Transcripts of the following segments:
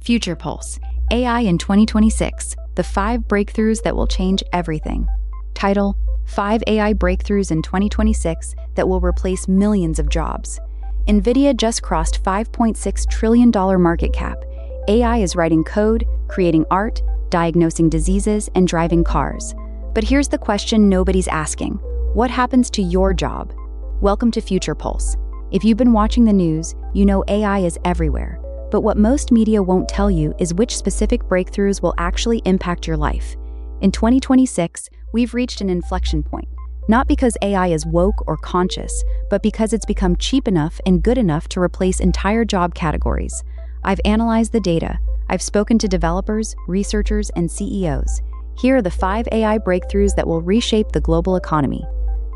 Future Pulse, AI in 2026, the 5 breakthroughs that will change everything. Title: 5 AI breakthroughs in 2026 that will replace millions of jobs. Nvidia just crossed $5.6 trillion market cap. AI is writing code, creating art, diagnosing diseases, and driving cars. But here's the question nobody's asking: what happens to your job? Welcome to Future Pulse. If you've been watching the news, you know AI is everywhere. But what most media won't tell you is which specific breakthroughs will actually impact your life. In 2026, we've reached an inflection point, not because AI is woke or conscious, but because it's become cheap enough and good enough to replace entire job categories. I've analyzed the data. I've spoken to developers, researchers, and CEOs. Here are the 5 AI breakthroughs that will reshape the global economy.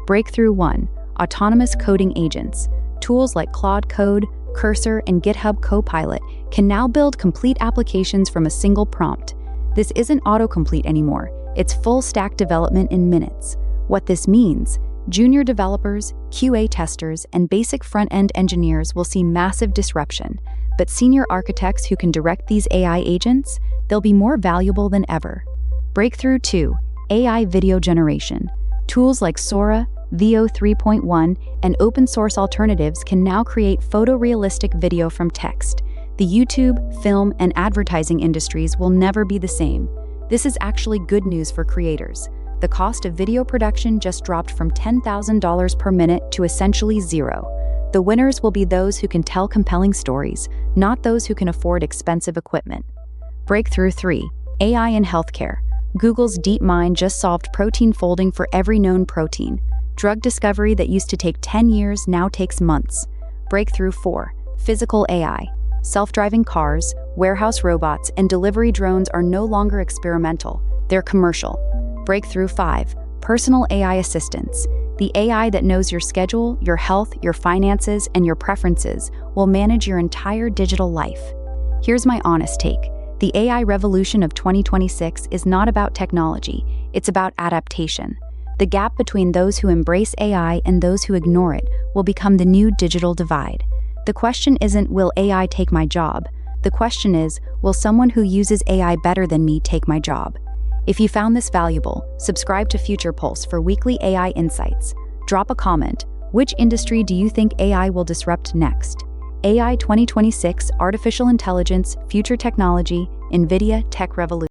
Breakthrough 1: autonomous coding agents. Tools like Claude Code, Cursor, and GitHub Copilot can now build complete applications from a single prompt. This isn't autocomplete anymore. It's full-stack development in minutes. What this means: junior developers, QA testers, and basic front-end engineers will see massive disruption. But senior architects who can direct these AI agents, they'll be more valuable than ever. Breakthrough 2: AI video generation. Tools like Sora, Veo 3.1, and open-source alternatives can now create photorealistic video from text. The YouTube, film, and advertising industries will never be the same. This is actually good news for creators. The cost of video production just dropped from $10,000 per minute to essentially zero. The winners will be those who can tell compelling stories, not those who can afford expensive equipment. Breakthrough 3: AI in healthcare. Google's DeepMind just solved protein folding for every known protein. Drug discovery that used to take 10 years now takes months. Breakthrough 4: physical AI. Self-driving cars, warehouse robots, and delivery drones are no longer experimental. They're commercial. Breakthrough 5: personal AI assistants. The AI that knows your schedule, your health, your finances, and your preferences will manage your entire digital life. Here's my honest take. The AI revolution of 2026 is not about technology. It's about adaptation. The gap between those who embrace AI and those who ignore it will become the new digital divide. The question isn't, will AI take my job? The question is, will someone who uses AI better than me take my job? If you found this valuable, subscribe to Future Pulse for weekly AI insights. Drop a comment. Which industry do you think AI will disrupt next? AI 2026, artificial intelligence, future technology, Nvidia tech revolution.